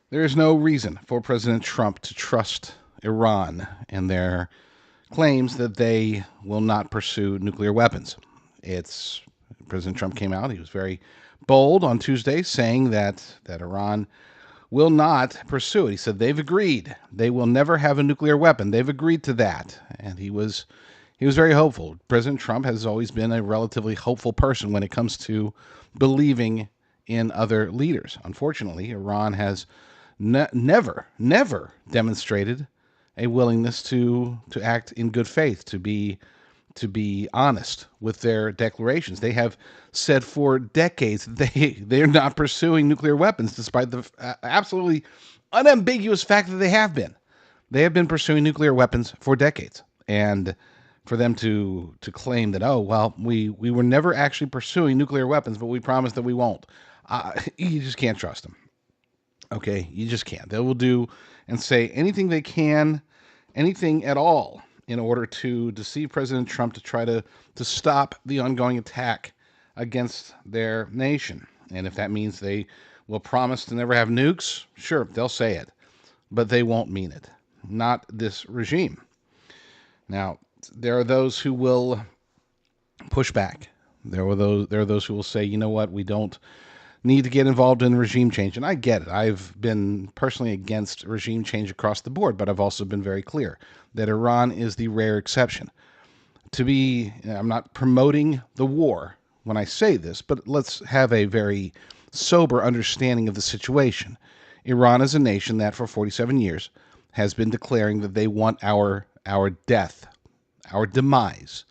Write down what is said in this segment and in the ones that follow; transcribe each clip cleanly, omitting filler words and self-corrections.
There is no reason for President Trump to trust Iran and their claims that they will not pursue nuclear weapons. It's President Trump came out. He was very bold on Tuesday, saying that Iran will not pursue it. He said they've agreed. They will never have a nuclear weapon. They've agreed to that. And he was very hopeful. President Trump has always been a relatively hopeful person when it comes to believing in other leaders. Unfortunately, Iran has never demonstrated a willingness to act in good faith, to be honest with their declarations. They have said for decades that they're not pursuing nuclear weapons, despite the absolutely unambiguous fact that they have been. They have been pursuing nuclear weapons for decades, and for them to claim that, oh well, we were never actually pursuing nuclear weapons, but we promised that we won't. You just can't trust them. Okay, you just can't. They will do and say anything they can, anything at all, in order to deceive President Trump to try to stop the ongoing attack against their nation. And if that means they will promise to never have nukes, sure, they'll say it, but they won't mean it. Not this regime. Now, there are those who will push back. There are those who will say, you know what, we don't need to get involved in regime change. And I get it. I've been personally against regime change across the board, but I've also been very clear that Iran is the rare exception. I'm not promoting the war when I say this, but let's have a very sober understanding of the situation. Iran is a nation that for 47 years has been declaring that they want our death, our demise.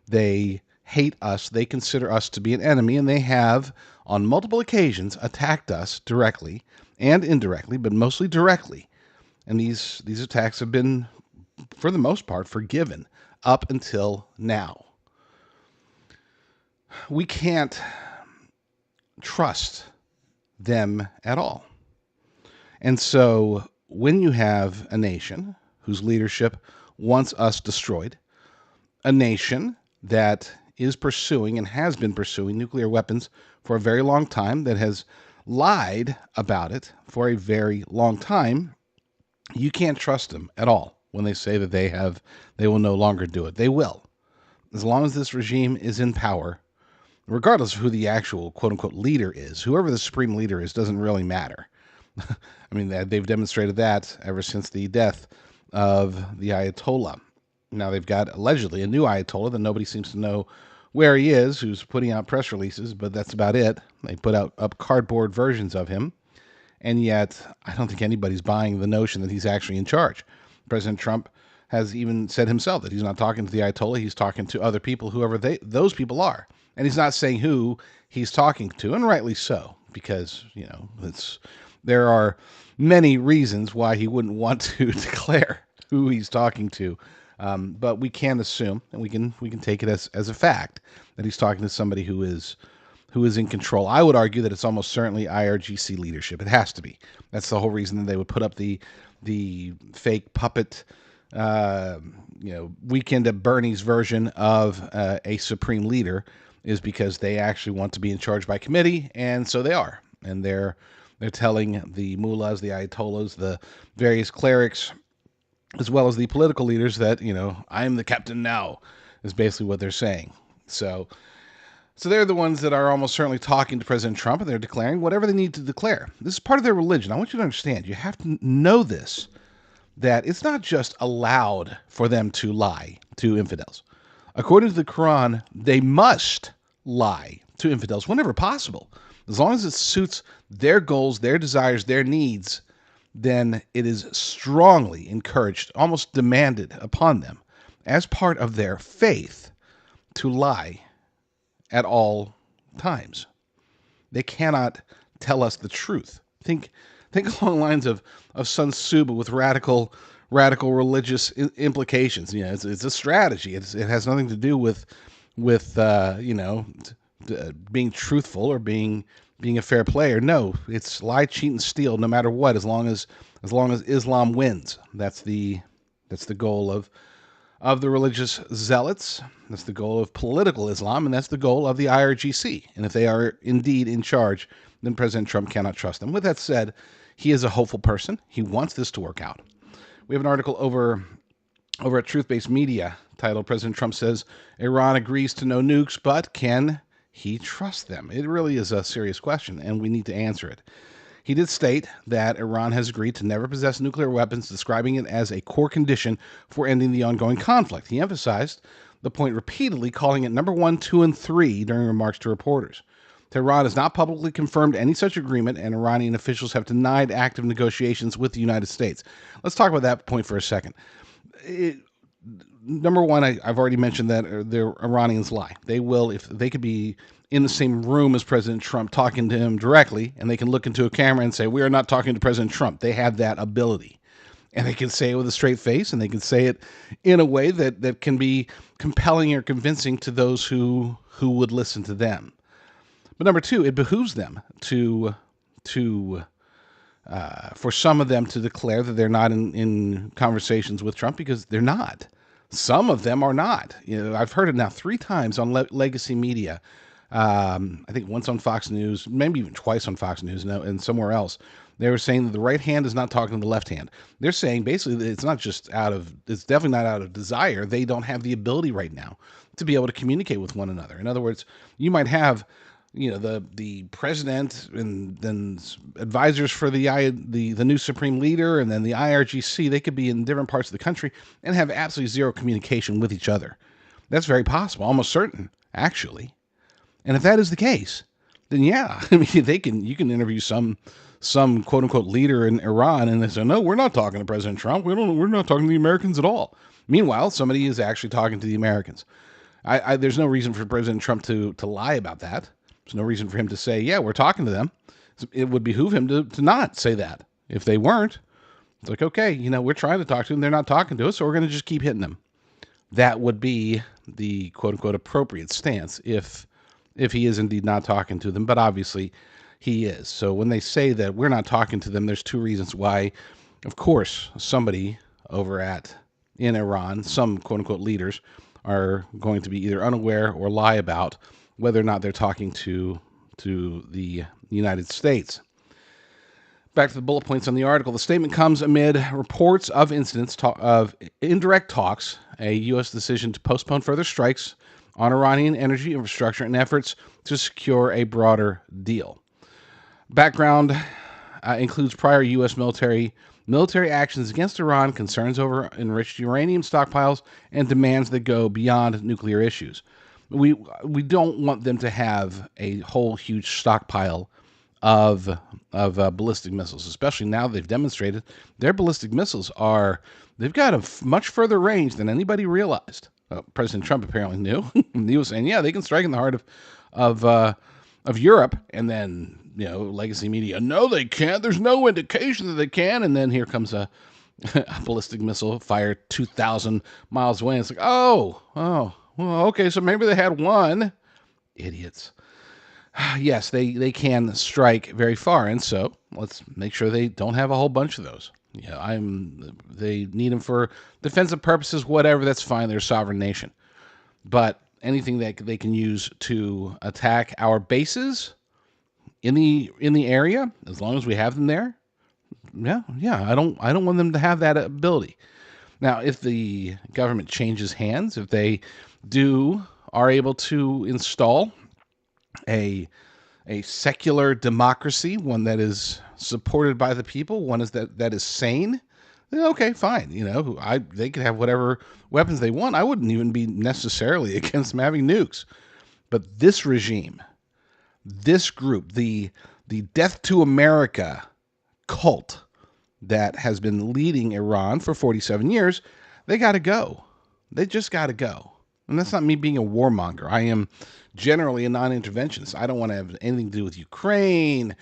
They hate us. They consider us to be an enemy, and they have, on multiple occasions, attacked us directly and indirectly, but mostly directly. And these attacks have been, for the most part, forgiven up until now. We can't trust them at all. And so when you have a nation whose leadership wants us destroyed, a nation that is pursuing and has been pursuing nuclear weapons for a very long time, that has lied about it for a very long time, you can't trust them at all when they say that they will no longer do it. They will. As long as this regime is in power, regardless of who the actual quote unquote leader is, whoever the supreme leader is doesn't really matter. I mean, they've demonstrated that ever since the death of the Ayatollah. Now they've got allegedly a new Ayatollah that nobody seems to know where he is, who's putting out press releases, but that's about it. They put out up cardboard versions of him, and yet I don't think anybody's buying the notion that he's actually in charge. President Trump has even said himself that he's not talking to the Ayatollah, he's talking to other people, whoever those people are. And he's not saying who he's talking to, and rightly so, because, there are many reasons why he wouldn't want to declare who he's talking to. But we can assume, and we can take it as a fact, that he's talking to somebody who is in control. I would argue that it's almost certainly IRGC leadership. It has to be. That's the whole reason that they would put up the fake puppet, Weekend at Bernie's version of a supreme leader, is because they actually want to be in charge by committee, and so they are, and they're telling the mullahs, the ayatollahs, the various clerics, as well as the political leaders that, I am the captain now, is basically what they're saying. So they're the ones that are almost certainly talking to President Trump, and they're declaring whatever they need to declare. This is part of their religion. I want you to understand. You have to know this, that it's not just allowed for them to lie to infidels. According to the Quran, they must lie to infidels whenever possible. As long as it suits their goals, their desires, their needs, then it is strongly encouraged, almost demanded upon them, as part of their faith, to lie at all times. They cannot tell us the truth. Think along the lines of Sun Tzu, but with radical religious implications. It's a strategy. It has nothing to do with being truthful or being a fair player. No, it's lie, cheat, and steal, no matter what. As long as Islam wins, that's the goal of the religious zealots. That's the goal of political Islam, and that's the goal of the IRGC. And if they are indeed in charge, then President Trump cannot trust them. With that said, he is a hopeful person. He wants this to work out. We have an article over at Truth-Based Media titled "President Trump Says Iran Agrees to No Nukes, but Can He Trust Them?" It really is a serious question, and we need to answer it. He did state that Iran has agreed to never possess nuclear weapons, describing it as a core condition for ending the ongoing conflict. He emphasized the point repeatedly, calling it number 1, 2, and 3 during remarks to reporters. Tehran has not publicly confirmed any such agreement, and Iranian officials have denied active negotiations with the United States. Let's talk about that point for a second. Number one, I've already mentioned that the Iranians lie. They will, if they could be in the same room as President Trump talking to him directly, and they can look into a camera and say, "We are not talking to President Trump." They have that ability. And they can say it with a straight face, and they can say it in a way that can be compelling or convincing to those who would listen to them. But number two, it behooves them for some of them to declare that they're not in conversations with Trump, because they're not. Some of them are not. I've heard it now 3 times on legacy media. I think once on Fox News, maybe even twice on Fox News, and somewhere else. They were saying that the right hand is not talking to the left hand. They're saying basically that it's definitely not out of desire. They don't have the ability right now to be able to communicate with one another. In other words, you might have, the president and then advisors for the new supreme leader, and then the IRGC. They could be in different parts of the country and have absolutely zero communication with each other. That's very possible, almost certain, actually. And if that is the case, then yeah, I mean, you can interview some quote unquote leader in Iran, and they say, "No, we're not talking to President Trump. We're not talking to the Americans at all." Meanwhile, somebody is actually talking to the Americans. There's no reason for President Trump to lie about that. There's no reason for him to say, "Yeah, we're talking to them." It would behoove him to not say that. If they weren't, it's like, okay, we're trying to talk to them. They're not talking to us, so we're going to just keep hitting them. That would be the quote unquote appropriate stance if he is indeed not talking to them. But obviously he is. So when they say that we're not talking to them, there's 2 reasons why. Of course, somebody over in Iran, some quote unquote leaders, are going to be either unaware or lie about whether or not they're talking to the United States. Back to the bullet points on the article. The statement comes amid reports of incidents of indirect talks, a U.S. decision to postpone further strikes on Iranian energy infrastructure, and efforts to secure a broader deal. Background includes prior U.S. military actions against Iran, concerns over enriched uranium stockpiles, and demands that go beyond nuclear issues. We don't want them to have a whole huge stockpile of ballistic missiles, especially now they've demonstrated their ballistic missiles they've got a much further range than anybody realized. President Trump apparently knew. He was saying, yeah, they can strike in the heart of Europe, and then legacy media, no, they can't. There's no indication that they can. And then here comes a ballistic missile fired 2,000 miles away. And it's like, oh, well, okay, so maybe they had one. Idiots. Yes, they can strike very far, and so let's make sure they don't have a whole bunch of those. They need them for defensive purposes, whatever. That's fine. They're a sovereign nation, but anything that they can use to attack our bases in the area, as long as we have them there, yeah. I don't want them to have that ability. Now, if the government changes hands, if they are able to install a secular democracy, one that is supported by the people, one that is sane, then okay, fine. They could have whatever weapons they want. I wouldn't even be necessarily against them having nukes. But this regime, this group, the Death to America cult that has been leading Iran for 47 years, they got to go. They just got to go. And that's not me being a warmonger. I am generally a non-interventionist. I don't want to have anything to do with Ukraine,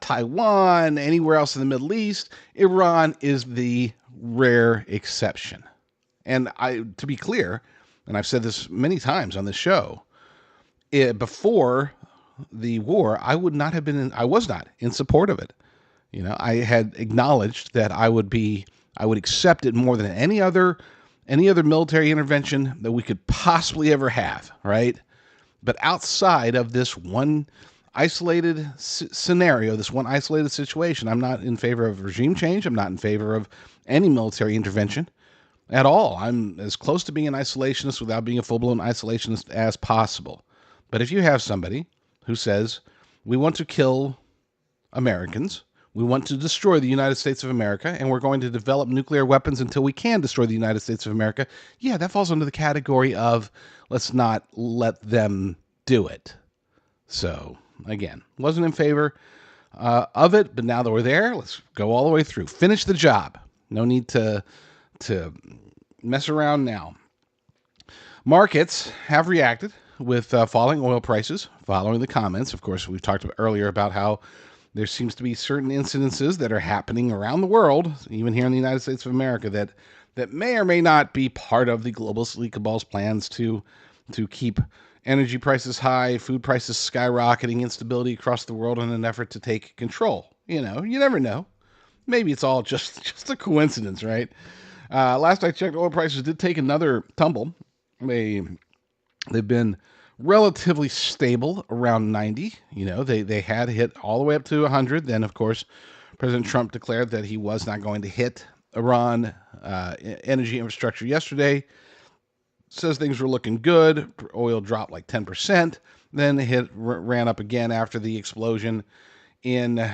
Taiwan, anywhere else in the Middle East. Iran is the rare exception. And to be clear, and I've said this many times on this show, before the war, I was not in support of it. I had acknowledged that I would accept it more than any other military intervention that we could possibly ever have, right? But outside of this one isolated scenario, this one isolated situation. I'm not in favor of regime change. I'm not in favor of any military intervention at all. I'm as close to being an isolationist without being a full-blown isolationist as possible. But if you have somebody who says, we want to kill Americans, we want to destroy the United States of America, and we're going to develop nuclear weapons until we can destroy the United States of America, yeah, that falls under the category of let's not let them do it. So, again, wasn't in favor of it, but now that we're there, let's go all the way through. Finish the job. No need to mess around now. Markets have reacted with falling oil prices following the comments. Of course, we've talked earlier about how there seems to be certain incidences that are happening around the world, even here in the United States of America, that may or may not be part of the global sleek cabal's plans to keep energy prices high, food prices skyrocketing, instability across the world in an effort to take control. You never know. Maybe it's all just a coincidence, right? Last I checked, oil prices did take another tumble. They've been relatively stable around 90. They had hit all the way up to 100. Then, of course, President Trump declared that he was not going to hit Iran energy infrastructure yesterday. Says things were looking good. Oil dropped like 10%. Then it ran up again after the explosion in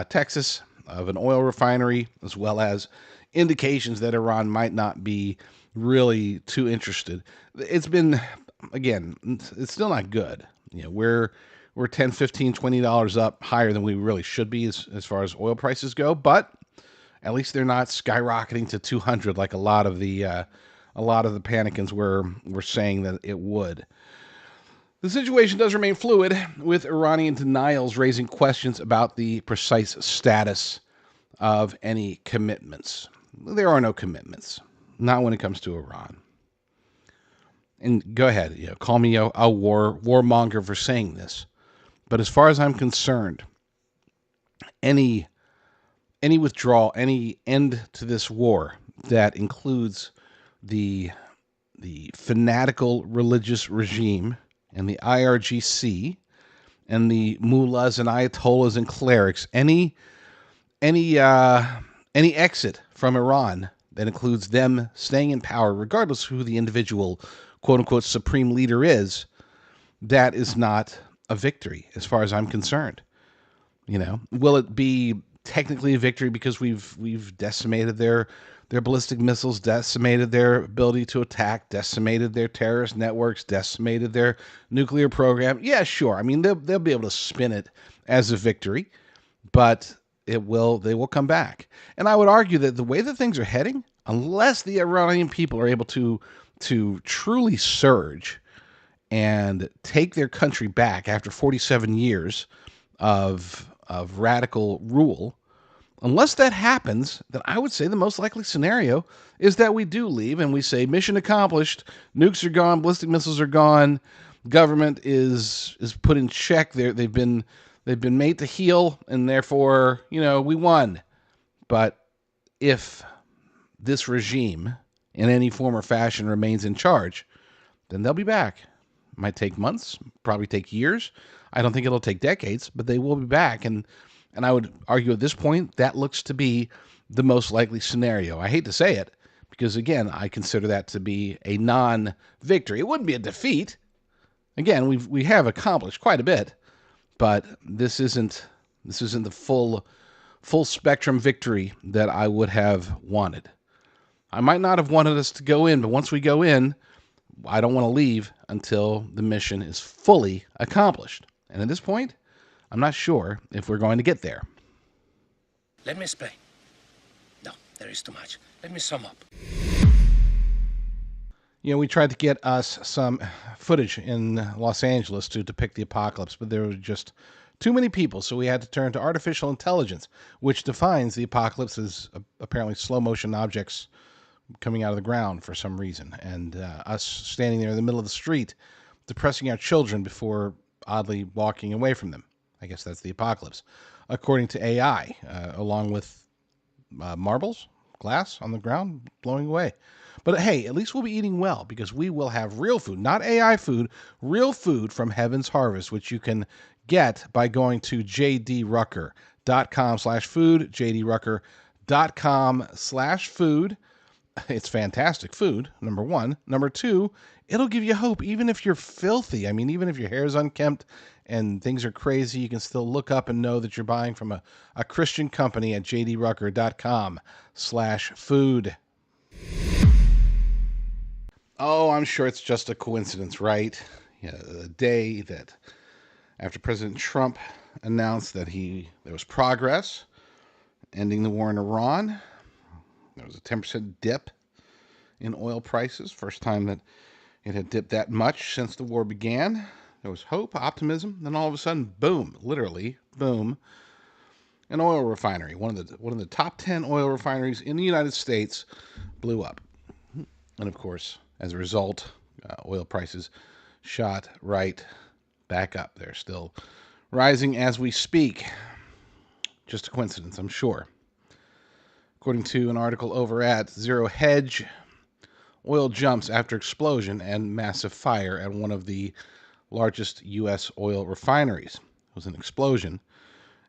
Texas of an oil refinery, as well as indications that Iran might not be really too interested. It's been, again, it's still not good. We're $10, $15, $20 up higher than we really should be as far as oil prices go, but at least they're not skyrocketing to 200 like a lot of the panicans were saying that it would. The situation does remain fluid, with Iranian denials raising questions about the precise status of any commitments. There are no commitments, not when it comes to Iran. And go ahead, call me a warmonger for saying this, but as far as I'm concerned, any withdrawal, any end to this war that includes the fanatical religious regime and the IRGC and the mullahs and ayatollahs and clerics, any exit from Iran that includes them staying in power, regardless of who the individual quote-unquote supreme leader is, that is not a victory as far as I'm concerned. Will it be technically a victory because we've decimated their ballistic missiles, decimated their ability to attack, decimated their terrorist networks, decimated their nuclear program? Yeah, sure. I mean, they'll be able to spin it as a victory, but they will come back. And I would argue that the way that things are heading, unless the Iranian people are able to truly surge and take their country back after 47 years of radical rule, unless that happens, then I would say the most likely scenario is that we do leave and we say mission accomplished, nukes are gone, ballistic missiles are gone, government is put in check. They've been made to heel, and therefore, we won. But if this regime in any form or fashion remains in charge, then they'll be back. It might take months, probably take years. I don't think it'll take decades, but they will be back. And I would argue at this point that looks to be the most likely scenario. I hate to say it because, again, I consider that to be a non-victory. It wouldn't be a defeat. Again, we have accomplished quite a bit, but this isn't the full spectrum victory that I would have wanted. I might not have wanted us to go in, but once we go in, I don't want to leave until the mission is fully accomplished. And at this point, I'm not sure if we're going to get there. Let me explain. No, there is too much. Let me sum up. We tried to get us some footage in Los Angeles to depict the apocalypse, but there were just too many people, so we had to turn to artificial intelligence, which defines the apocalypse as apparently slow motion objects coming out of the ground for some reason, and us standing there in the middle of the street depressing our children before oddly walking away from them. I guess that's the apocalypse, according to AI, along with marbles, glass on the ground, blowing away. But hey, at least we'll be eating well because we will have real food, not AI food, real food from Heaven's Harvest, which you can get by going to jdrucker.com/food, jdrucker.com/food. It's fantastic food, number one. Number two, it'll give you hope even if you're filthy. I mean, even if your hair is unkempt and things are crazy, you can still look up and know that you're buying from a Christian company at jdrucker.com/food. Oh, I'm sure it's just a coincidence, right? Yeah, the day that after President Trump announced that there was progress ending the war in Iran, there was a 10% dip in oil prices. First time that it had dipped that much since the war began. There was hope, optimism. Then all of a sudden, boom, literally, boom, an oil refinery, one of the top 10 oil refineries in the United States, blew up. And of course, as a result, oil prices shot right back up. They're still rising as we speak. Just a coincidence, I'm sure. According to an article over at Zero Hedge, oil jumps after explosion and massive fire at one of the largest U.S. oil refineries. It was an explosion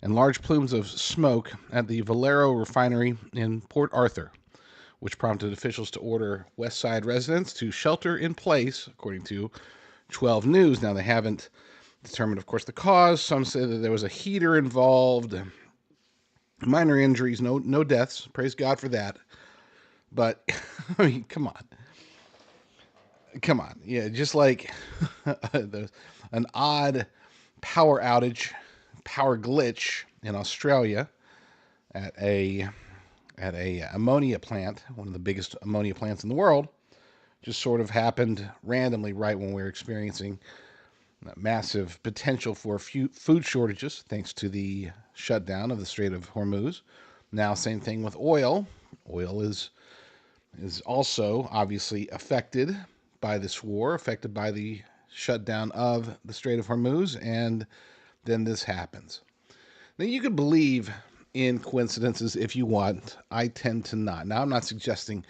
and large plumes of smoke at the Valero refinery in Port Arthur, which prompted officials to order West Side residents to shelter in place, according to 12 News. Now, they haven't determined, of course, the cause. Some say that there was a heater involved. Minor injuries, no deaths. Praise God for that. But, I mean, come on. Yeah, just like an odd power outage, power glitch in Australia at a ammonia plant, one of the biggest ammonia plants in the world, just sort of happened randomly right when we were experiencing massive potential for food shortages thanks to the shutdown of the Strait of Hormuz. Now, same thing with oil. Oil is also obviously affected by this war, affected by the shutdown of the Strait of Hormuz, and then this happens. Now, you could believe in coincidences if you want. I tend to not. Now, I'm not suggesting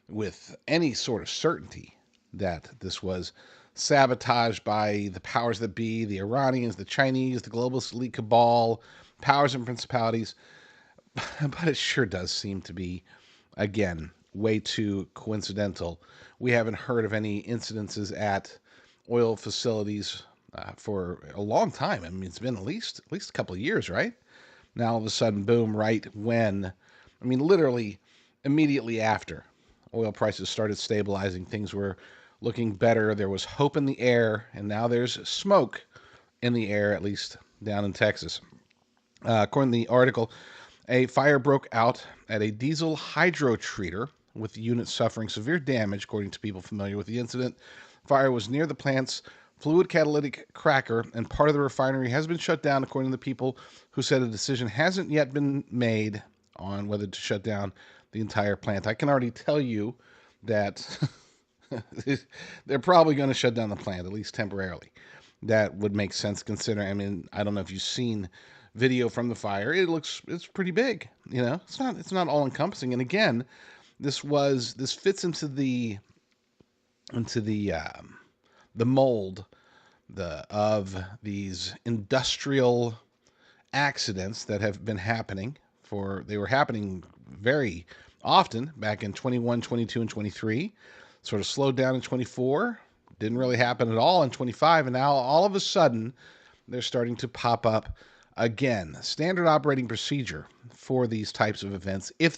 with any sort of certainty that this was sabotaged by the powers that be, the Iranians, the Chinese, the globalist elite cabal, powers and principalities, but it sure does seem to be, again, way too coincidental. We haven't heard of any incidences at oil facilities for a long time. I mean, it's been at least a couple of years, right? Now, all of a sudden, boom, right when, I mean, literally immediately after oil prices started stabilizing, things were looking better. There was hope in the air, and now there's smoke in the air, at least down in Texas. According to the article, a fire broke out at a diesel hydrotreater, with the unit suffering severe damage, according to people familiar with the incident. Fire was near the plant's fluid catalytic cracker, and part of the refinery has been shut down, according to the people who said a decision hasn't yet been made on whether to shut down the entire plant. I can already tell you that they're probably going to shut down the plant, at least temporarily. That would make sense considering, I mean, I don't know if you've seen video from the fire. It's pretty big, you know. It's not all encompassing. And again, this fits into the mold of these industrial accidents that have been happening. They were happening very often back in 21, 22, and 23. Sort of slowed down in 24. Didn't really happen at all in 25. And now all of a sudden, they're starting to pop up again. Standard operating procedure for these types of events, if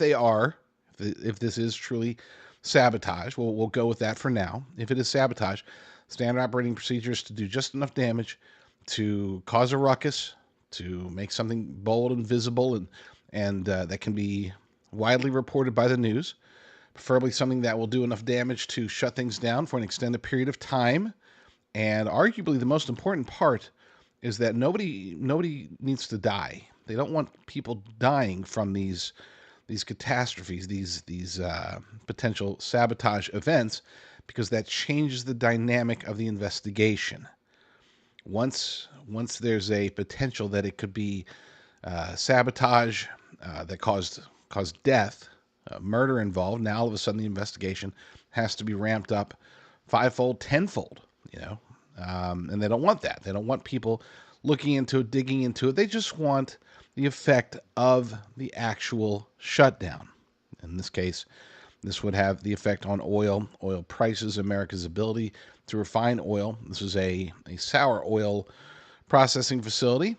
this is truly sabotage, we'll go with that for now. If it is sabotage, standard operating procedure is to do just enough damage to cause a ruckus, to make something bold and visible, and that can be widely reported by the news. Preferably something that will do enough damage to shut things down for an extended period of time. And arguably the most important part is that nobody needs to die. They don't want people dying from these catastrophes, these potential sabotage events, because that changes the dynamic of the investigation. Once there's a potential that it could be sabotage that caused death murder involved. Now all of a sudden the investigation has to be ramped up fivefold, tenfold. You know, and they don't want that. They don't want people looking into it, digging into it. They just want the effect of the actual shutdown. In this case, this would have the effect on oil prices, America's ability to refine oil. This is a sour oil processing facility,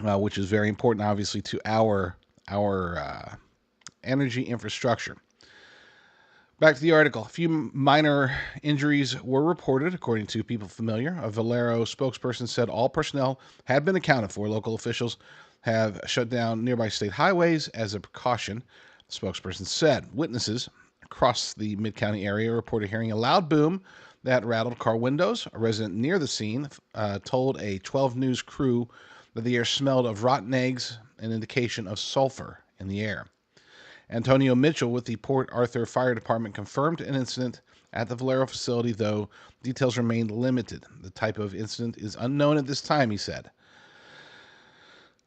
which is very important, obviously, to our energy infrastructure. Back to the article. A few minor injuries were reported, according to people familiar. A Valero spokesperson said all personnel had been accounted for. Local officials have shut down nearby state highways as a precaution, the spokesperson said. Witnesses across the Mid-County area reported hearing a loud boom that rattled car windows. A resident near the scene told a 12 News crew that the air smelled of rotten eggs, an indication of sulfur in the air. Antonio Mitchell with the Port Arthur Fire Department confirmed an incident at the Valero facility, though details remained limited. The type of incident is unknown at this time, he said.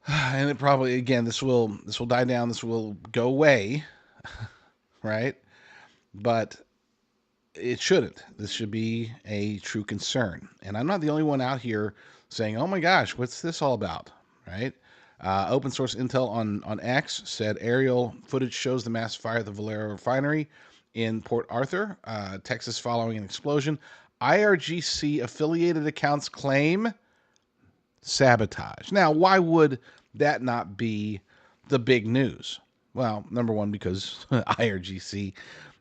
And it probably, again, this will die down, this will go away, right? But it shouldn't. This should be a true concern. And I'm not the only one out here saying, oh my gosh, what's this all about, right? Open source intel on X said aerial footage shows the mass fire at the Valero refinery in Port Arthur, Texas, following an explosion. IRGC affiliated accounts claim sabotage. Now, why would that not be the big news? Well, number one, because IRGC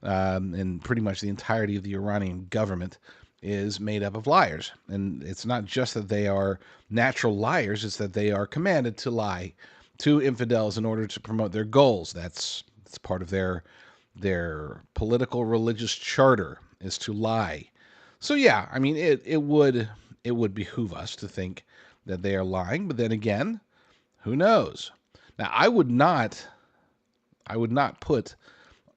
and pretty much the entirety of the Iranian government is made up of liars. And it's not just that they are natural liars, it's that they are commanded to lie to infidels in order to promote their goals. That's part of their political religious charter, is to lie. So yeah, I mean it would behoove us to think that they are lying, but then again, who knows? Now I would not put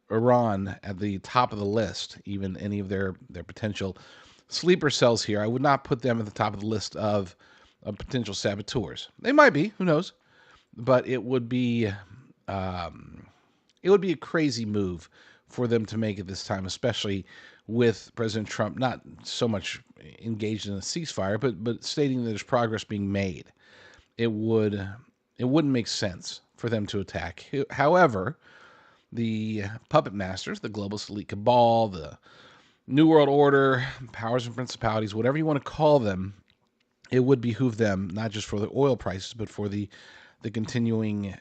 Iran at the top of the list, even any of their potential sleeper cells here. I would not put them at the top of the list of potential saboteurs. They might be, who knows? But it would be a crazy move for them to make at this time, especially with President Trump not so much engaged in a ceasefire, but stating that there's progress being made. It wouldn't make sense for them to attack. However, the puppet masters, the globalist elite cabal, the New World Order, powers and principalities, whatever you want to call them, it would behoove them, not just for the oil prices, but for the continuing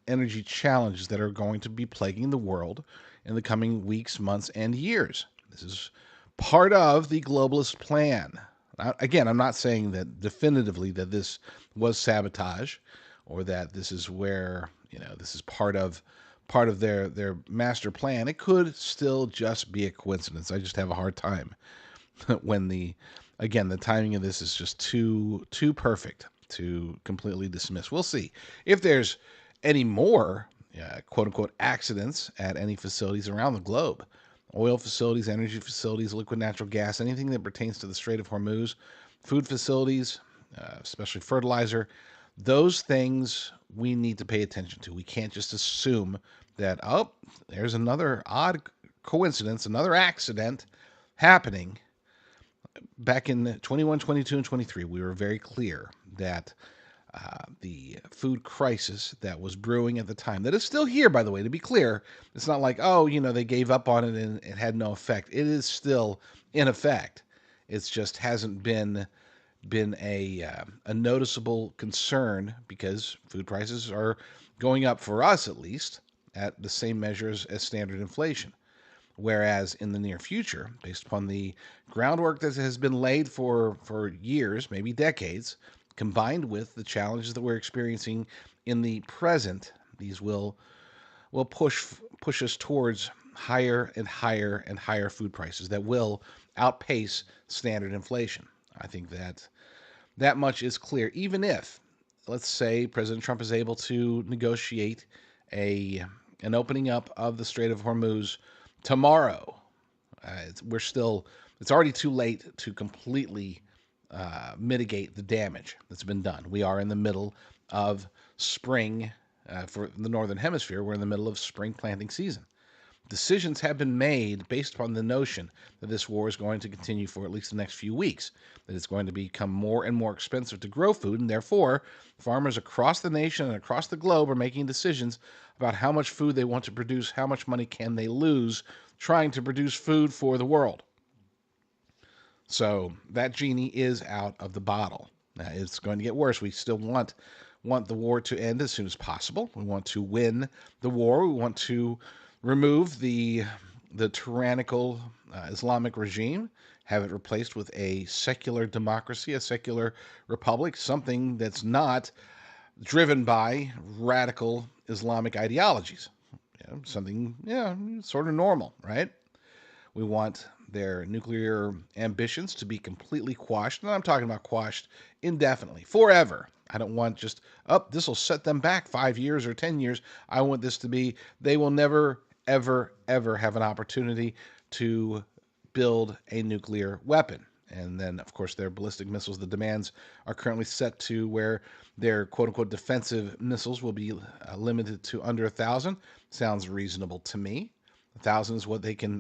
energy challenges that are going to be plaguing the world in the coming weeks, months, and years. This is part of the globalist plan. Again, I'm not saying that definitively that this was sabotage or that this is where, this is part of their master plan. It could still just be a coincidence. I just have a hard time when the timing of this is just too perfect to completely dismiss. We'll see if there's any more quote unquote accidents at any facilities around the globe. Oil facilities, energy facilities, liquid natural gas, anything that pertains to the Strait of Hormuz, food facilities, especially fertilizer. Those things we need to pay attention to. We can't just assume that, oh, there's another odd coincidence, another accident happening. Back in 21, 22, and 23, we were very clear that the food crisis that was brewing at the time, that is still here, by the way, to be clear, it's not like, oh, they gave up on it and it had no effect. It is still in effect. It's just hasn't been a noticeable concern because food prices are going up, for us at least, at the same measures as standard inflation. Whereas in the near future, based upon the groundwork that has been laid for years, maybe decades, combined with the challenges that we're experiencing in the present, these will push us towards higher and higher and higher food prices that will outpace standard inflation. I think that much is clear. Even if, let's say, President Trump is able to negotiate an opening up of the Strait of Hormuz tomorrow, it's already too late to completely mitigate the damage that's been done. We are in the middle of spring for the Northern Hemisphere. We're in the middle of spring planting season. Decisions have been made based upon the notion that this war is going to continue for at least the next few weeks, that it's going to become more and more expensive to grow food, and therefore farmers across the nation and across the globe are making decisions about how much food they want to produce, how much money can they lose trying to produce food for the world. So that genie is out of the bottle. It's going to get worse. We still want the war to end as soon as possible. We want to win the war. We want to remove the tyrannical Islamic regime, have it replaced with a secular democracy, a secular republic, something that's not driven by radical Islamic ideologies. Something, sort of normal, right? We want their nuclear ambitions to be completely quashed. And I'm talking about quashed indefinitely, forever. I don't want just, this will set them back 5 years or 10 years. I want this to be, they will never, ever, ever have an opportunity to build a nuclear weapon. And then, of course, their ballistic missiles, the demands are currently set to where their quote-unquote defensive missiles will be limited to under 1,000. Sounds reasonable to me. 1,000 is what they can,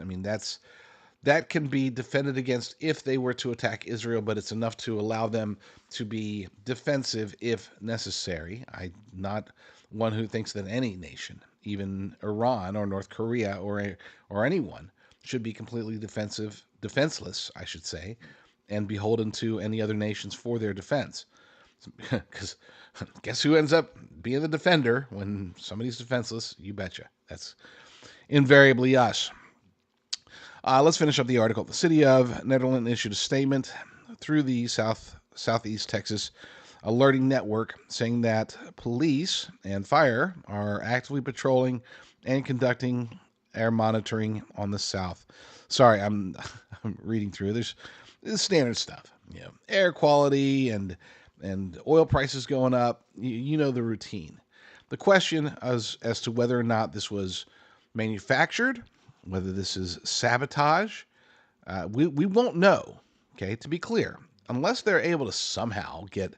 that can be defended against if they were to attack Israel, but it's enough to allow them to be defensive if necessary. I'm not one who thinks that any nation, even Iran or North Korea or anyone, should be completely defenseless, I should say, and beholden to any other nations for their defense. Because guess who ends up being the defender when somebody's defenseless? You betcha. That's invariably us. Let's finish up the article. The city of Nederland issued a statement through the Southeast Texas Alerting Network saying that police and fire are actively patrolling and conducting air monitoring on the south. Sorry, I'm reading through. There's standard stuff. Air quality and oil prices going up. You know the routine. The question as to whether or not this was manufactured, whether this is sabotage, we won't know, okay, to be clear, unless they're able to somehow get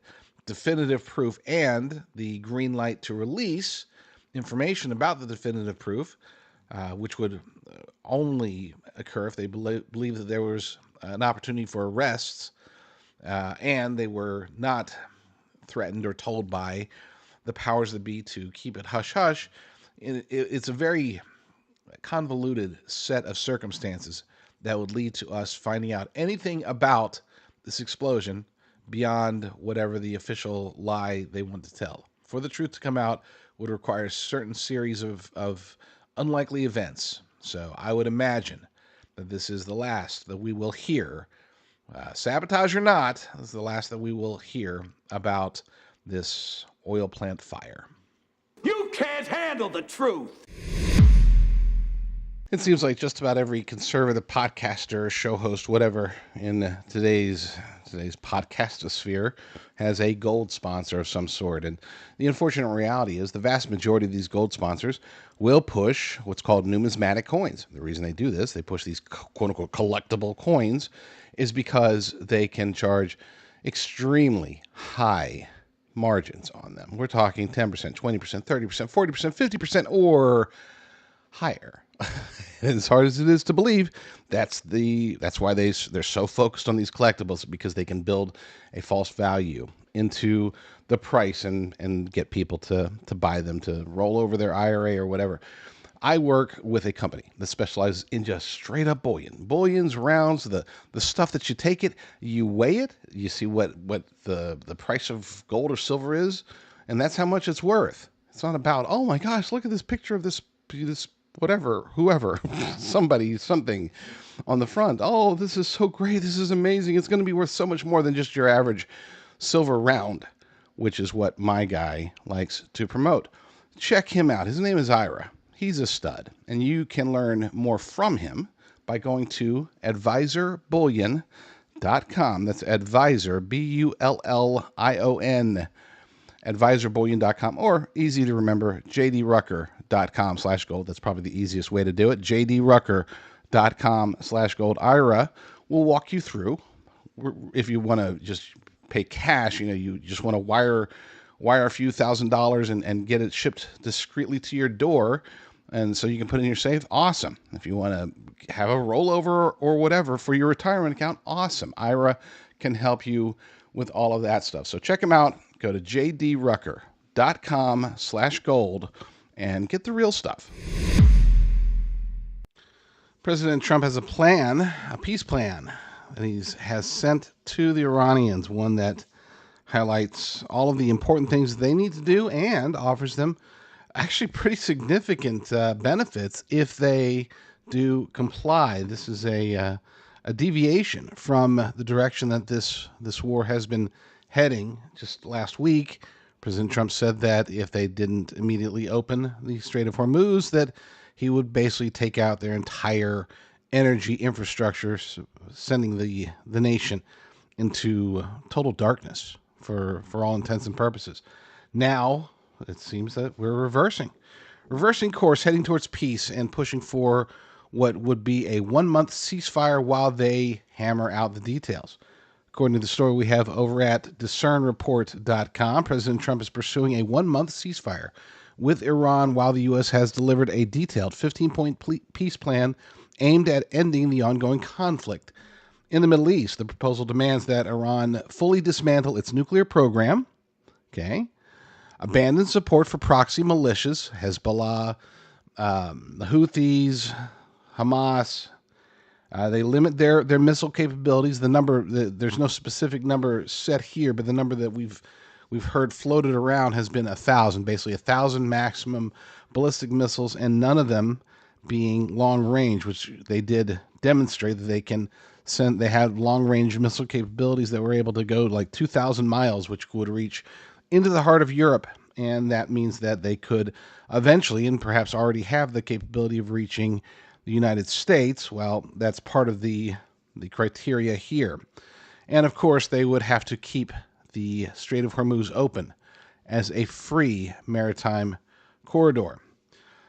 definitive proof and the green light to release information about the definitive proof, which would only occur if they believe that there was an opportunity for arrests and they were not threatened or told by the powers that be to keep it hush-hush. It's a very convoluted set of circumstances that would lead to us finding out anything about this explosion beyond whatever the official lie they want to tell. For the truth to come out would require a certain series of unlikely events. So I would imagine that this is the last that we will hear, sabotage or not, this is the last that we will hear about this oil plant fire. You can't handle the truth. It seems like just about every conservative podcaster, show host, whatever, in today's podcastosphere has a gold sponsor of some sort. And the unfortunate reality is the vast majority of these gold sponsors will push what's called numismatic coins. The reason they do this, they push these quote-unquote collectible coins, is because they can charge extremely high margins on them. We're talking 10%, 20%, 30%, 40%, 50%, or higher. As hard as it is to believe, that's why they're so focused on these collectibles, because they can build a false value into the price and get people to buy them, to roll over their IRA or whatever. I work with a company that specializes in just straight up bullion. Bullions, rounds, the stuff that you take it, you weigh it, you see what the price of gold or silver is, and that's how much it's worth. It's not about, oh my gosh, look at this picture of this whatever, whoever, somebody, something on the front. Oh, this is so great. This is amazing. It's going to be worth so much more than just your average silver round, which is what my guy likes to promote. Check him out. His name is Ira. He's a stud, and you can learn more from him by going to advisorbullion.com. That's advisor, BULLION, advisorbullion.com, or easy to remember, jdrucker.com/gold. That's probably the easiest way to do it. jdrucker.com/gold. Ira will walk you through. If you want to just pay cash, you just want to wire wire a few $1,000s and get it shipped discreetly to your door, and so you can put it in your safe, awesome. If you want to have a rollover or whatever for your retirement account, awesome. IRA can help you with all of that stuff. So check them out. Go to jdrucker.com/gold and get the real stuff. President Trump has a plan, a peace plan, that he has sent to the Iranians, one that highlights all of the important things they need to do and offers them actually pretty significant benefits if they do comply. This is a deviation from the direction that this war has been heading. Just last week, President Trump said that if they didn't immediately open the Strait of Hormuz, that he would basically take out their entire energy infrastructure, sending the nation into total darkness for all intents and purposes. Now, it seems that we're reversing course, heading towards peace and pushing for what would be a 1-month ceasefire while they hammer out the details. According to the story we have over at discernreport.com, President Trump is pursuing a 1-month ceasefire with Iran while the U.S. has delivered a detailed 15-point peace plan aimed at ending the ongoing conflict. In the Middle East, the proposal demands that Iran fully dismantle its nuclear program, abandon support for proxy militias, Hezbollah, the Houthis, Hamas. They limit their missile capabilities. There's no specific number set here, but the number that we've heard floated around has been 1,000, basically 1,000 maximum ballistic missiles, and none of them being long range, which they did demonstrate that they can send. They had long range missile capabilities that were able to go like 2,000 miles, which would reach into the heart of Europe, and that means that they could eventually, and perhaps already have the capability of reaching the United States. Well, that's part of the criteria here. And of course, they would have to keep the Strait of Hormuz open as a free maritime corridor.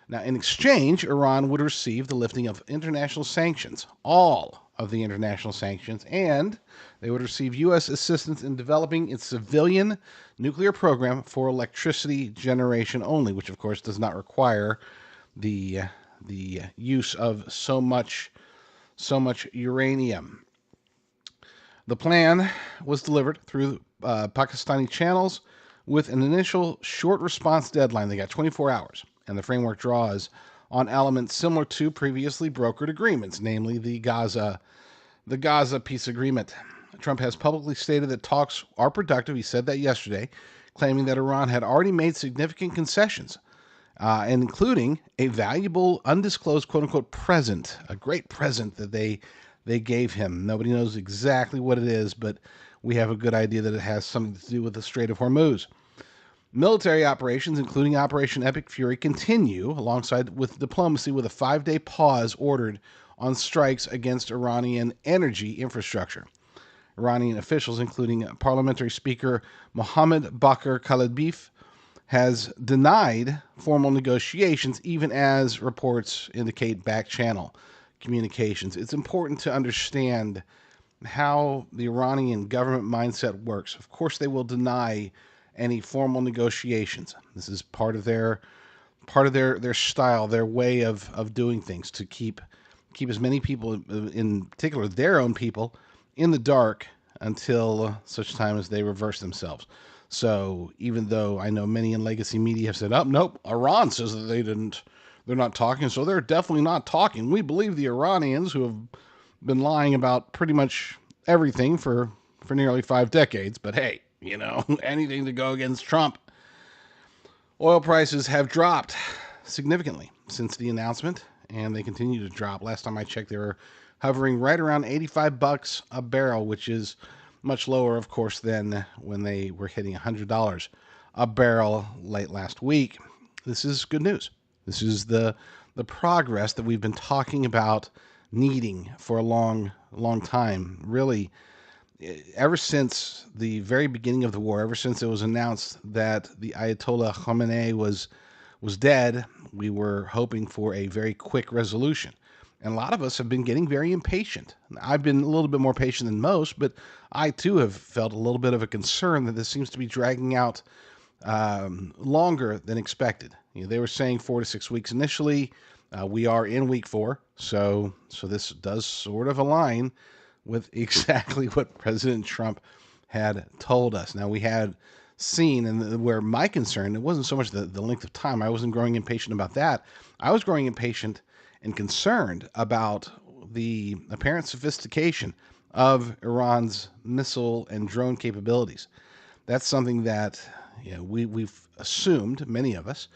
Now, in exchange, Iran would receive the lifting of international sanctions, all of the international sanctions, and they would receive U.S. assistance in developing its civilian nuclear program for electricity generation only, which of course does not require the use of so much uranium. The plan was delivered through Pakistani channels with an initial short response deadline. They got 24 hours, and the framework draws on elements similar to previously brokered agreements, namely the Gaza peace agreement. Trump has publicly stated that talks are productive. He said that yesterday, claiming that Iran had already made significant concessions, and including a valuable, undisclosed, quote-unquote, present, a great present that they gave him. Nobody knows exactly what it is, but we have a good idea that it has something to do with the Strait of Hormuz. Military operations, including Operation Epic Fury, continue alongside with diplomacy, with a 5-day pause ordered on strikes against Iranian energy infrastructure. Iranian officials, including Parliamentary Speaker Mohammad Bakr Kalibaf, has denied formal negotiations, even as reports indicate back-channel communications. It's important to understand how the Iranian government mindset works. Of course, they will deny any formal negotiations. This is part of their style, their way of doing things, to keep as many people, in particular their own people, in the dark until such time as they reverse themselves. So even though I know many in legacy media have said, "Oh, nope, Iran says that they're not talking, so they're definitely not talking. We believe the Iranians, who have been lying about pretty much everything for nearly 5 decades." But hey, anything to go against Trump. Oil prices have dropped significantly since the announcement, and they continue to drop. Last time I checked, they were hovering right around $85 a barrel, which is much lower, of course, than when they were hitting $100 a barrel late last week. This is good news. This is the progress that we've been talking about needing for a long time. Really, ever since the very beginning of the war, ever since it was announced that the Ayatollah Khamenei was dead, we were hoping for a very quick resolution. And a lot of us have been getting very impatient. I've been a little bit more patient than most, but I too have felt a little bit of a concern that this seems to be dragging out longer than expected. They were saying 4 to 6 weeks initially. We are in week 4, so this does sort of align with exactly what President Trump had told us. Now, we had seen, and where my concern, it wasn't so much the length of time. I wasn't growing impatient about that. I was growing impatient and concerned about the apparent sophistication of Iran's missile and drone capabilities. That's something that we've assumed, many of us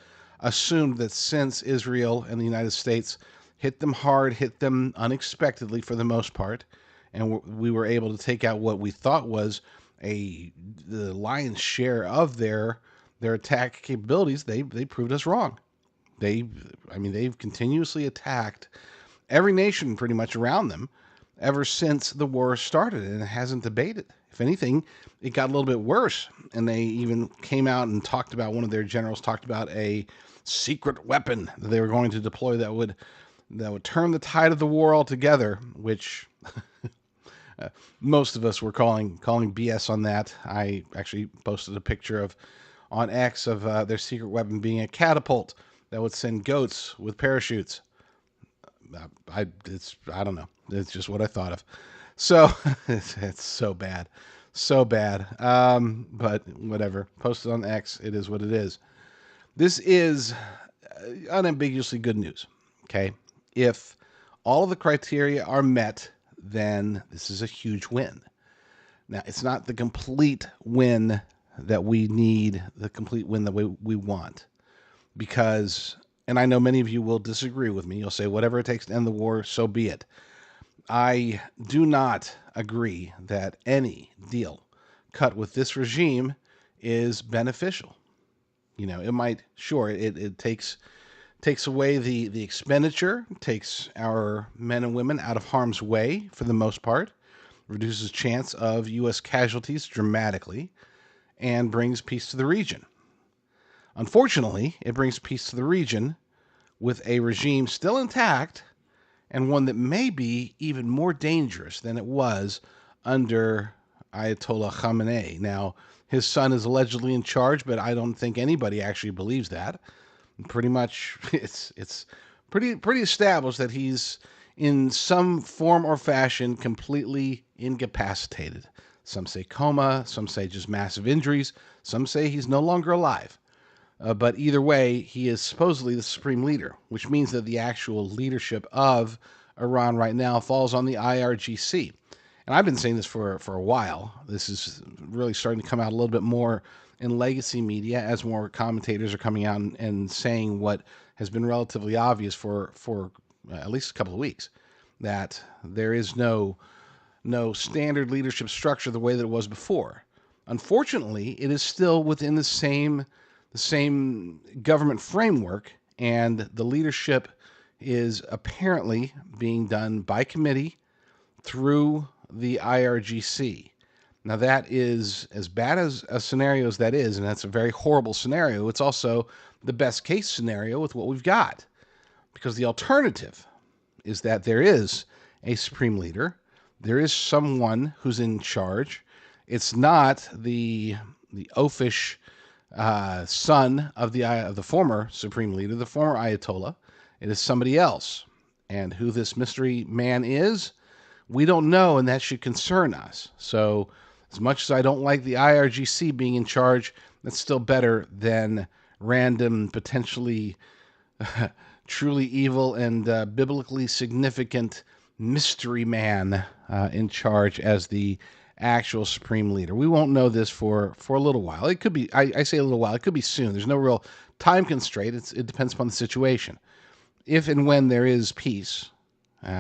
assumed, that since Israel and the United States hit them hard, hit them unexpectedly for the most part, and we were able to take out what we thought was the lion's share of their attack capabilities, they proved us wrong. They've continuously attacked every nation pretty much around them ever since the war started, and it hasn't abated. If anything, it got a little bit worse, and they even came out and talked about, one of their generals talked about a secret weapon that they were going to deploy that would turn the tide of the war altogether, which most of us were calling BS on that. I actually posted a picture on X of their secret weapon being a catapult that would send goats with parachutes. I don't know. It's just what I thought of. So it's so bad, so bad. But whatever. Posted on X. It is what it is. This is unambiguously good news. Okay, if all of the criteria are met, then this is a huge win. Now, it's not the complete win that we need, the complete win that we want, because, and I know many of you will disagree with me. You'll say, whatever it takes to end the war, so be it. I do not agree that any deal cut with this regime is beneficial. It might, sure, it takes away the expenditure, takes our men and women out of harm's way for the most part, reduces chance of U.S. casualties dramatically, and brings peace to the region. Unfortunately, it brings peace to the region with a regime still intact, and one that may be even more dangerous than it was under Ayatollah Khamenei. Now, his son is allegedly in charge, but I don't think anybody actually believes that. Pretty much, it's pretty established that he's in some form or fashion completely incapacitated. Some say coma, some say just massive injuries, some say he's no longer alive. But either way, he is supposedly the supreme leader, which means that the actual leadership of Iran right now falls on the IRGC. And I've been saying this for a while. This is really starting to come out a little bit more in legacy media as more commentators are coming out and saying what has been relatively obvious for at least a couple of weeks, that there is no standard leadership structure the way that it was before. Unfortunately, it is still within the same government framework, and the leadership is apparently being done by committee through the IRGC. Now, that is, as bad as a scenario as that is, and that's a very horrible scenario, it's also the best case scenario with what we've got. Because the alternative is that there is a supreme leader, there is someone who's in charge. It's not the oafish son of the former supreme leader, the former Ayatollah. It is somebody else. And who this mystery man is, we don't know, and that should concern us. So, as much as I don't like the IRGC being in charge, that's still better than random, potentially truly evil and biblically significant mystery man in charge as the actual supreme leader. We won't know this for a little while. It could be, I say a little while, it could be soon. There's no real time constraint. It depends upon the situation. If and when there is peace,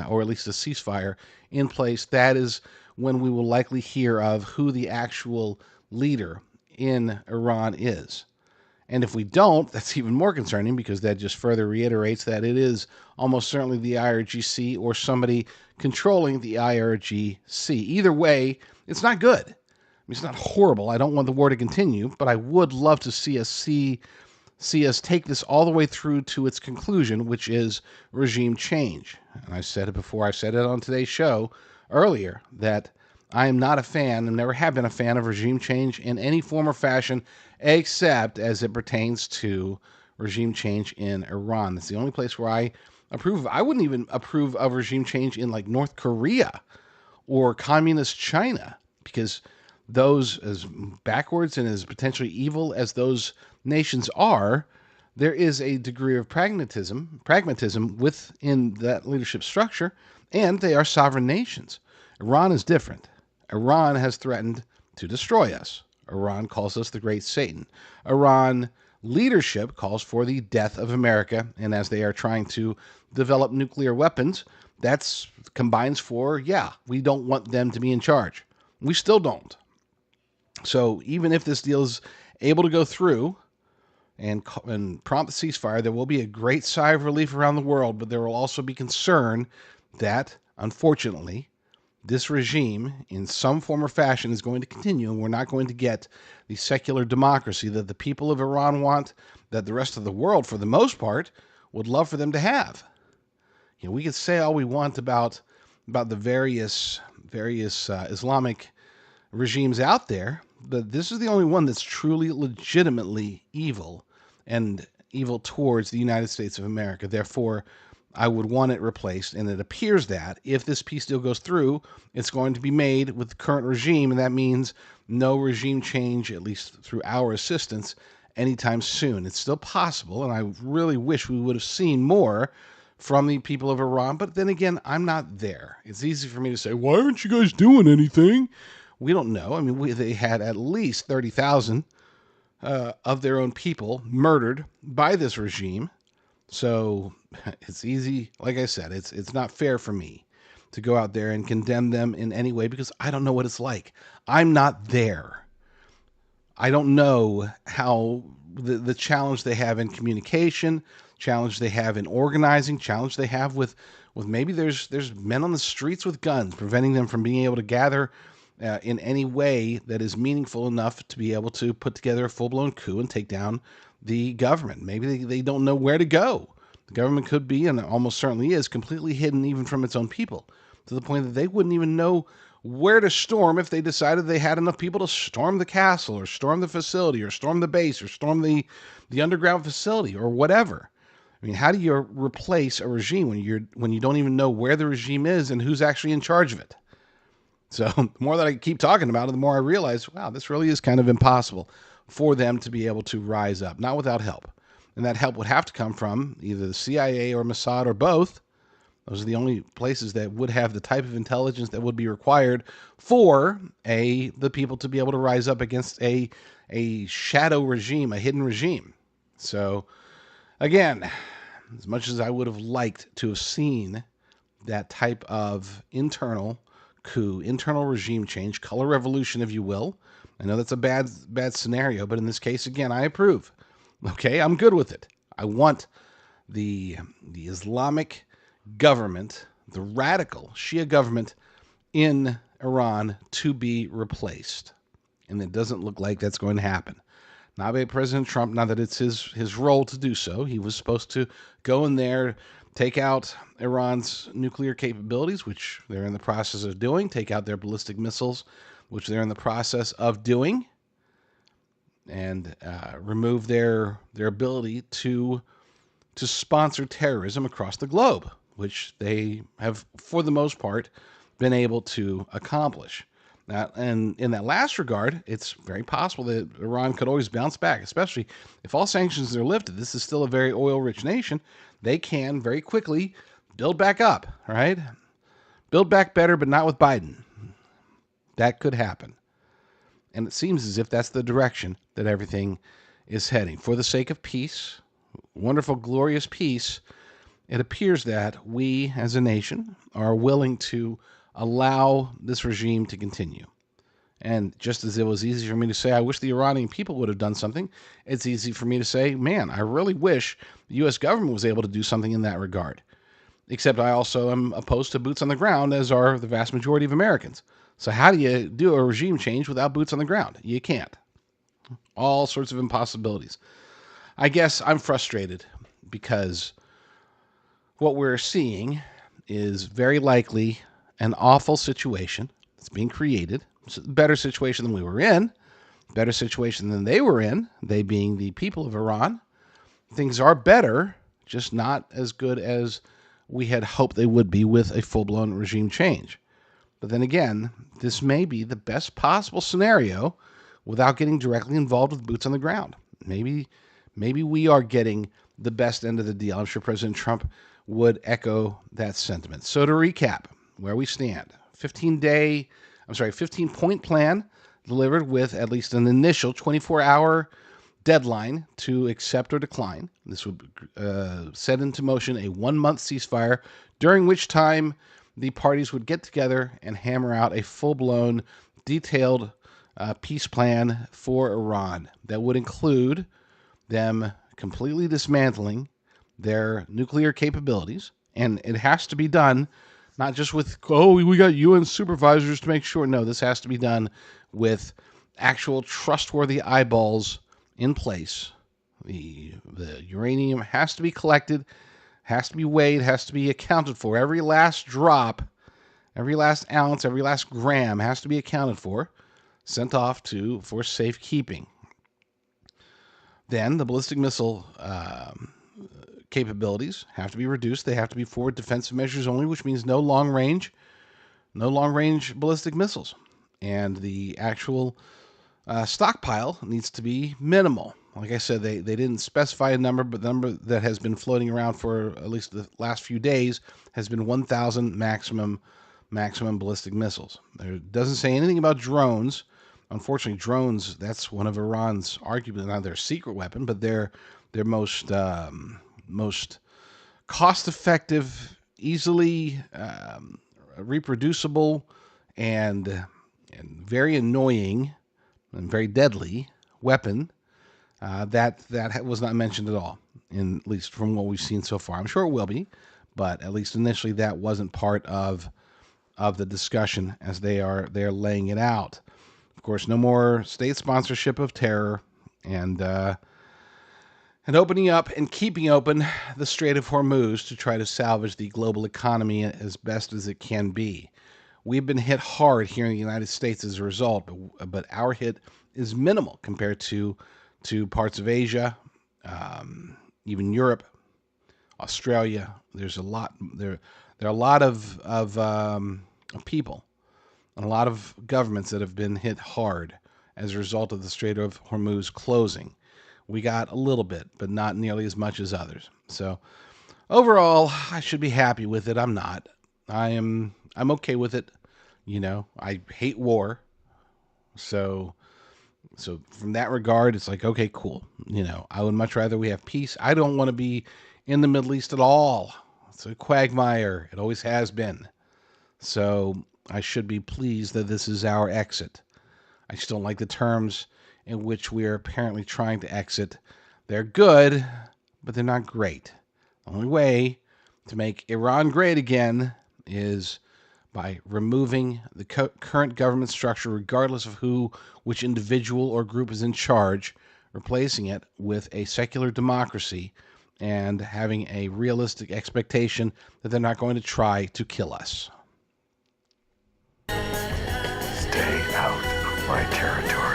or at least a ceasefire in place, that is when we will likely hear of who the actual leader in Iran is. And if we don't, that's even more concerning, because that just further reiterates that it is almost certainly the IRGC or somebody controlling the IRGC. Either way, it's not good. I mean, it's not horrible. I don't want the war to continue, but I would love to see us take this all the way through to its conclusion, which is regime change. And I said it before. I said it on today's show earlier, that I am not a fan and never have been a fan of regime change in any form or fashion, except as it pertains to regime change in Iran. That's the only place where I approve of. I wouldn't even approve of regime change in like North Korea or communist China, because those, as backwards and as potentially evil as those nations are, there is a degree of pragmatism within that leadership structure, and they are sovereign nations. Iran is different. Iran has threatened to destroy us. Iran calls us the great Satan. Iran leadership calls for the death of America, and as they are trying to develop nuclear weapons, that's combines for, yeah, we don't want them to be in charge. We still don't. So even if this deal is able to go through and prompt the ceasefire, there will be a great sigh of relief around the world, but there will also be concern that, unfortunately, this regime, in some form or fashion, is going to continue, and we're not going to get the secular democracy that the people of Iran want, that the rest of the world, for the most part, would love for them to have. You know, we could say all we want about the various Islamic regimes out there, but this is the only one that's truly, legitimately evil, and evil towards the United States of America. Therefore, I would want it replaced, and it appears that if this peace deal goes through, it's going to be made with the current regime, and that means no regime change, at least through our assistance, anytime soon. It's still possible, and I really wish we would have seen more from the people of Iran, but then again, I'm not there. It's easy for me to say, why aren't you guys doing anything? We don't know. I mean, they had at least 30,000 of their own people murdered by this regime. So it's easy. Like I said, it's not fair for me to go out there and condemn them in any way because I don't know what it's like. I'm not there. I don't know how the challenge they have in communication, challenge they have in organizing, challenge they have with maybe there's men on the streets with guns preventing them from being able to gather in any way that is meaningful enough to be able to put together a full-blown coup and take down the government. Maybe they don't know where to go. The government could be, and almost certainly is, completely hidden even from its own people, to the point that they wouldn't even know where to storm if they decided they had enough people to storm the castle or storm the facility or storm the base or storm the underground facility or whatever. I mean, how do you replace a regime when you don't even know where the regime is and who's actually in charge of it? So the more that I keep talking about it, the more I realize, wow, this really is kind of impossible for them to be able to rise up, not without help. And that help would have to come from either the CIA or Mossad or both. Those are the only places that would have the type of intelligence that would be required for the people to be able to rise up against a shadow regime, a hidden regime. So again, as much as I would have liked to have seen that type of internal coup, internal regime change, color revolution, if you will. I know that's a bad scenario, but in this case, again, I approve. Okay, I'm good with it. I want the Islamic government, the radical Shia government in Iran to be replaced. And it doesn't look like that's going to happen. Not by President Trump, not that it's his role to do so. He was supposed to go in there, take out Iran's nuclear capabilities, which they're in the process of doing, take out their ballistic missiles, which they're in the process of doing, and remove their ability to sponsor terrorism across the globe, which they have, for the most part, been able to accomplish. Now, and in that last regard, it's very possible that Iran could always bounce back, especially if all sanctions are lifted. This is still a very oil-rich nation. They can very quickly build back up, right? Build back better, but not with Biden. That could happen. And it seems as if that's the direction that everything is heading. For the sake of peace, wonderful, glorious peace, it appears that we as a nation are willing to allow this regime to continue. And just as it was easy for me to say, I wish the Iranian people would have done something, it's easy for me to say, man, I really wish the U.S. government was able to do something in that regard. Except I also am opposed to boots on the ground, as are the vast majority of Americans. So how do you do a regime change without boots on the ground? You can't. All sorts of impossibilities. I guess I'm frustrated because what we're seeing is very likely an awful situation. It's being created. It's a better situation than we were in, better situation than they were in, they being the people of Iran. Things are better, just not as good as we had hoped they would be with a full-blown regime change. But then again, this may be the best possible scenario without getting directly involved with boots on the ground. Maybe we are getting the best end of the deal. I'm sure President Trump would echo that sentiment. So to recap where we stand, 15-point plan delivered with at least an initial 24-hour deadline to accept or decline. This would set into motion a 1-month ceasefire, during which time the parties would get together and hammer out a full-blown, detailed peace plan for Iran that would include them completely dismantling their nuclear capabilities. And it has to be done not just with, we got UN supervisors to make sure. No, this has to be done with actual trustworthy eyeballs in place. The uranium has to be collected, has to be weighed, has to be accounted for. Every last drop, every last ounce, every last gram has to be accounted for, sent off for safekeeping. Then the ballistic missile capabilities have to be reduced. They have to be forward defensive measures only, which means no long range ballistic missiles. And the actual stockpile needs to be minimal. Like I said, they didn't specify a number, but the number that has been floating around for at least the last few days has been 1,000 maximum ballistic missiles. It doesn't say anything about drones. Unfortunately, drones, that's one of Iran's, arguably not their secret weapon, but their most cost-effective, easily reproducible, and very annoying and very deadly weapon that was not mentioned at all, at least from what we've seen so far. I'm sure it will be, but at least initially that wasn't part of the discussion as they are laying it out. Of course, no more state sponsorship of terror, and opening up and keeping open the Strait of Hormuz to try to salvage the global economy as best as it can be. We've been hit hard here in the United States as a result, but our hit is minimal compared to parts of Asia, even Europe, Australia. There's a lot there. There are a lot of people and a lot of governments that have been hit hard as a result of the Strait of Hormuz closing. We got a little bit, but not nearly as much as others. So overall, I should be happy with it. I'm not. I'm okay with it. You know, I hate war. So from that regard, it's like, okay, cool. You know, I would much rather we have peace. I don't want to be in the Middle East at all. It's a quagmire. It always has been. So I should be pleased that this is our exit. I just don't like the terms in which we are apparently trying to exit. They're good, but they're not great. The only way to make Iran great again is by removing the current government structure, regardless of which individual or group is in charge, replacing it with a secular democracy and having a realistic expectation that they're not going to try to kill us. Stay out of my territory.